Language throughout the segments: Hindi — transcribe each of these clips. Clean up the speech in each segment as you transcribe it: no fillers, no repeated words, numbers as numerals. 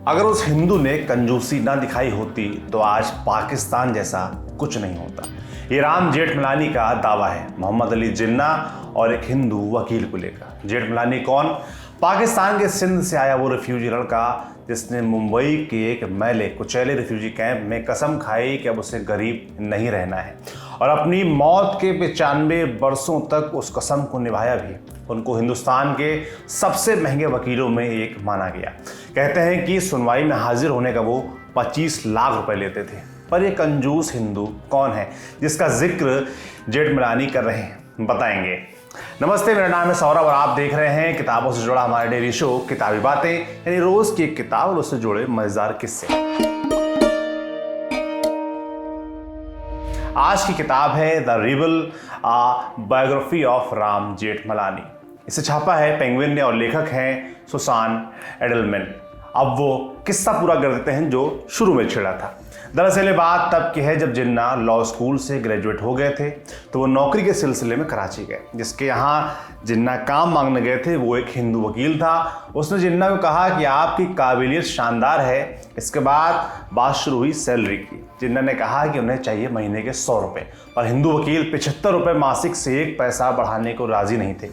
अगर उस हिंदू ने कंजूसी ना दिखाई होती तो आज पाकिस्तान जैसा कुछ नहीं होता। ये राम जेठमलानी का दावा है मोहम्मद अली जिन्ना और एक हिंदू वकील को लेकर। जेठमलानी कौन? पाकिस्तान के सिंध से आया वो रिफ्यूजी लड़का जिसने मुंबई के एक मैले कुचैले रिफ्यूजी कैंप में कसम खाई कि अब उसे गरीब नहीं रहना है और अपनी मौत के 95 वर्षों तक उस कसम को निभाया भी। उनको हिंदुस्तान के सबसे महंगे वकीलों में एक माना गया। कहते हैं कि सुनवाई में हाजिर होने का वो 25 लाख रुपए लेते थे। पर ये कंजूस हिंदू कौन है जिसका जिक्र जेठमलानी कर रहे हैं, बताएंगे। नमस्ते, मेरा नाम है सौरभ और आप देख रहे हैं किताबों से जुड़ा हमारा डेली शो किताबी बातें, यानी रोज की एक किताब और उससे जुड़े मजेदार किस्से। आज की किताब है the rebel biography of Ram Jethmalani. इसे छापा है पेंगुइन ने और लेखक हैं सुसान एडलमैन। अब वो किस्सा पूरा कर देते हैं जो शुरू में छिड़ा था। दरअसल ये बात तब की है जब जिन्ना लॉ स्कूल से ग्रेजुएट हो गए थे तो वो नौकरी के सिलसिले में कराची गए। जिसके यहाँ जिन्ना काम मांगने गए थे वो एक हिंदू वकील था। उसने जिन्ना को कहा कि आपकी काबिलियत शानदार है। इसके बाद बात शुरू हुई सैलरी की। जिन्ना ने कहा कि उन्हें चाहिए महीने के 100 रुपये, पर हिंदू वकील 75 रुपये मासिक से एक पैसा बढ़ाने को राजी नहीं थे।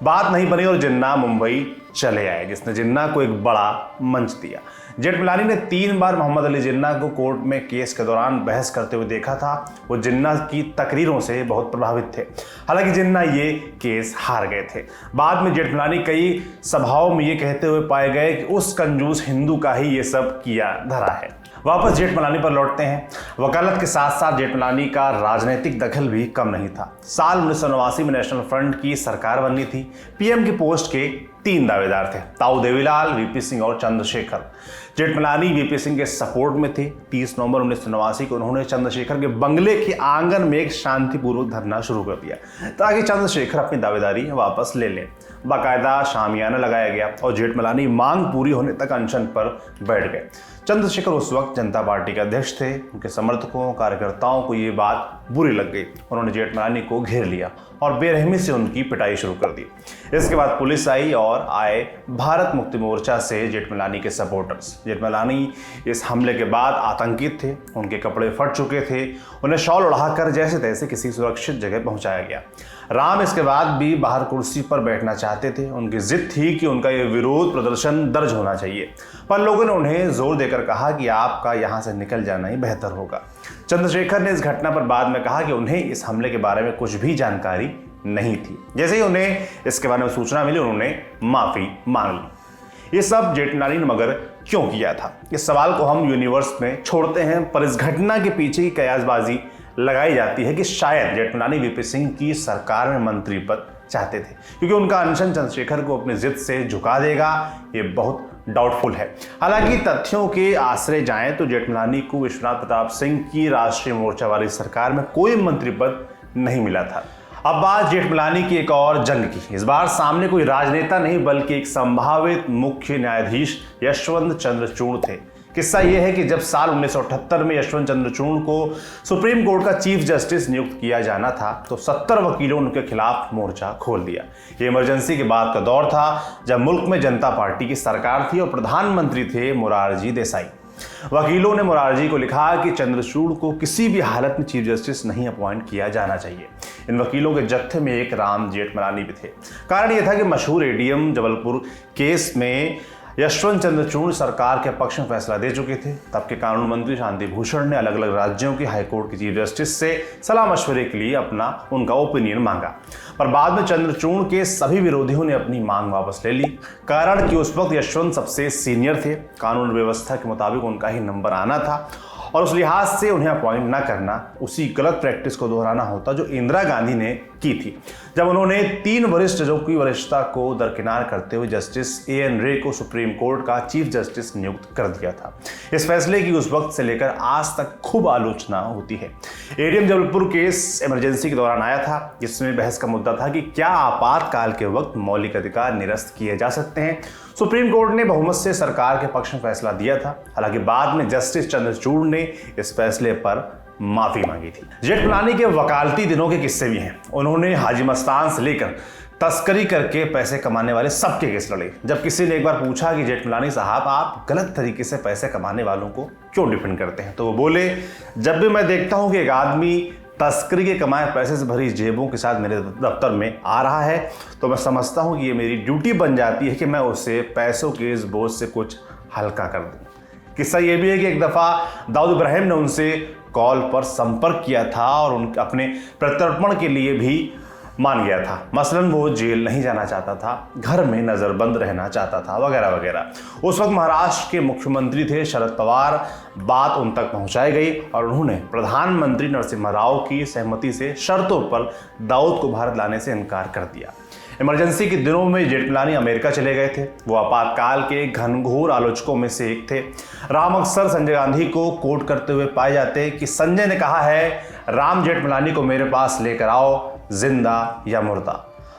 बात नहीं बनी और जिन्ना मुंबई चले आए, जिसने जिन्ना को एक बड़ा मंच दिया। जेठमलानी ने 3 बार मोहम्मद अली जिन्ना को कोर्ट में केस के दौरान बहस करते हुए देखा था। वो जिन्ना की तकरीरों से बहुत प्रभावित थे। हालांकि जिन्ना ये केस हार गए थे। बाद में जेठमलानी कई सभाओं में ये कहते हुए पाए गए कि उस कंजूस हिंदू का ही ये सब किया धरा है। वापस जेठमलानी पर लौटते हैं। वकालत के साथ साथ जेठमलानी का राजनीतिक दखल भी कम नहीं था। साल 1989 में नेशनल फ्रंट की सरकार बननी थी। पीएम की पोस्ट के 3 दावेदार थे, ताऊ देवीलाल, वीपी सिंह और चंद्रशेखर। जेठमलानी वीपी सिंह के सपोर्ट में थे। 30 नवंबर 1989 को उन्होंने चंद्रशेखर के बंगले के आंगन में एक शांतिपूर्वक धरना शुरू कर दिया ताकि चंद्रशेखर अपनी दावेदारी वापस ले लें। बाकायदा शामियाना लगाया गया और जेठमलानी मांग पूरी होने तक अनशन पर बैठ गए। चंद्रशेखर उस वक्त जनता पार्टी के अध्यक्ष थे। उनके समर्थकों कार्यकर्ताओं को ये बात बुरी लग गई। उन्होंने जेठमलानी को घेर लिया और बेरहमी से उनकी पिटाई शुरू कर दी। इसके बाद पुलिस आई और आए भारत मुक्ति मोर्चा से जेठमलानी के सपोर्टर्स। जेठमलानी इस हमले के बाद आतंकित थे। उनके कपड़े फट चुके थे। उन्हें शॉल उड़ाकर जैसे तैसे किसी सुरक्षित जगह पहुंचाया गया। राम इसके बाद भी बाहर कुर्सी पर बैठना चाहते थे। उनकी जिद थी कि उनका ये विरोध प्रदर्शन दर्ज होना चाहिए, पर लोगों ने उन्हें जोर देकर कहा कि आपका यहाँ से निकल जाना ही बेहतर होगा। चंद्रशेखर ने इस घटना पर बाद में कहा कि उन्हें इस हमले के बारे में कुछ भी जानकारी नहीं थी। जैसे ही उन्हें इसके बारे में सूचना मिली उन्होंने माफी मांग ली। ये सब जेठमलानी ने मगर क्यों किया था? इस सवाल को हम यूनिवर्स में छोड़ते हैं, पर इस घटना के पीछे की कयासबाजी लगाई जाती है कि शायद जेठमलानी वीपी सिंह की सरकार में मंत्री पद चाहते थे, क्योंकि उनका अनशन चंद्रशेखर को अपनी जिद से झुका देगा। ये बहुत डाउटफुल है। हालांकि तथ्यों के आश्रय जाएं तो जेठमलानी को विश्वनाथ प्रताप सिंह की राष्ट्रीय मोर्चा वाली सरकार में कोई मंत्री पद नहीं मिला था। अब बात जेठमलानी की एक और जंग की। इस बार सामने कोई राजनेता नहीं बल्कि एक संभावित मुख्य न्यायाधीश यशवंत चंद्रचूड़ थे। किस्सा यह है कि जब साल 1978 में यशवंत चंद्रचूड़ को सुप्रीम कोर्ट का चीफ जस्टिस नियुक्त किया जाना था तो 70 वकीलों ने उनके खिलाफ मोर्चा खोल दिया। ये इमरजेंसी के बाद का दौर था जब मुल्क में जनता पार्टी की सरकार थी और प्रधानमंत्री थे मोरारजी देसाई। वकीलों ने मोरारजी को लिखा कि चंद्रचूड़ को किसी भी हालत में चीफ जस्टिस नहीं अपॉइंट किया जाना चाहिए। इन वकीलों के जत्थे में एक राम जेठमलानी भी थे। कारण यह था कि मशहूर एडीएम जबलपुर केस में यशवंत चंद्रचूड़ सरकार के पक्ष में फैसला दे चुके थे। तब के कानून मंत्री शांति भूषण ने अलग अलग राज्यों की हाईकोर्ट के चीफ जस्टिस से सलाह मशवरे के लिए उनका ओपिनियन मांगा, पर बाद में चंद्रचूड़ के सभी विरोधियों ने अपनी मांग वापस ले ली। कारण कि उस वक्त यशवंत सबसे सीनियर थे। कानून व्यवस्था के मुताबिक उनका ही नंबर आना था और उस लिहाज से उन्हें अपॉइंट ना करना उसी गलत प्रैक्टिस को दोहराना होता जो इंदिरा गांधी ने की थी, जब उन्होंने 3 वरिष्ठ जजों की वरिष्ठता को दरकिनार करते हुए जस्टिस एएन रे को सुप्रीम कोर्ट का चीफ जस्टिस नियुक्त कर दिया था। इस फैसले की उस वक्त से लेकर आज तक खूब आलोचना होती है। एडीएम जबलपुर केस इमरजेंसी के दौरान आया था, जिसमें बहस का मुद्दा था कि क्या आपातकाल के वक्त मौलिक अधिकार निरस्त किए जा सकते हैं। सुप्रीम कोर्ट ने बहुमत से सरकार के पक्ष में फैसला दिया था। हालांकि बाद में जस्टिस चंद्रचूड़ ने इस फैसले पर माफी मांगी थी। जेठमलानी के वकालती दिनों के किस्से भी हैं। उन्होंने हाजी मस्तान से लेकर तस्करी करके पैसे कमाने वाले सबके केस लड़े। जब किसी ने एक बार पूछा कि जेठमलानी साहब आप गलत तरीके से पैसे कमाने वालों को क्यों डिफेंड करते हैं, तो वो बोले, जब भी मैं देखता हूं कि एक आदमी तस्करी के कमाए पैसे से भरी जेबों के साथ मेरे दफ्तर में आ रहा है तो मैं समझता हूं कि ये मेरी ड्यूटी बन जाती है कि मैं उसे पैसों के इस बोझ से कुछ हल्का कर दूं। किस्सा ये भी है कि एक दफ़ा दाऊद इब्राहिम ने उनसे कॉल पर संपर्क किया था और उन अपने प्रत्यर्पण के लिए भी मान गया था। मसलन वो जेल नहीं जाना चाहता था, घर में नज़रबंद रहना चाहता था, वगैरह वगैरह। उस वक्त महाराष्ट्र के मुख्यमंत्री थे शरद पवार। बात उन तक पहुंचाई गई और उन्होंने प्रधानमंत्री नरसिम्हा राव की सहमति से शर्तों पर दाऊद को भारत लाने से इनकार कर दिया। इमरजेंसी के दिनों में जेठमलानी अमेरिका चले गए थे। वो आपातकाल के घनघोर आलोचकों में से एक थे। राम अक्सर संजय गांधी को कोट करते हुए पाए जाते कि संजय ने कहा है, राम जेठमलानी को मेरे पास लेकर आओ, जिंदा या मुर्दा।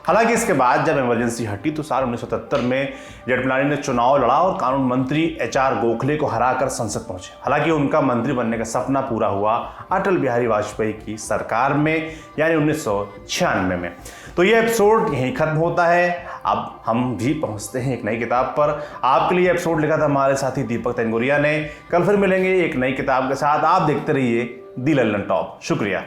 हालांकि इसके बाद जब इमरजेंसी हटी तो साल 1973 में जेठमलानी ने चुनाव लड़ा और कानून मंत्री HR गोखले को हराकर संसद पहुंचे। हालांकि उनका मंत्री बनने का सपना पूरा हुआ अटल बिहारी वाजपेयी की सरकार में, यानी 1996 में। तो ये एपिसोड यहीं खत्म होता है। अब हम भी पहुंचते हैं एक नई किताब पर। आपके लिए एपिसोड लिखा था हमारे साथी दीपक तेंगुरिया ने। कल फिर मिलेंगे एक नई किताब के साथ। आप देखते रहिए दी लल्लन टॉप। शुक्रिया।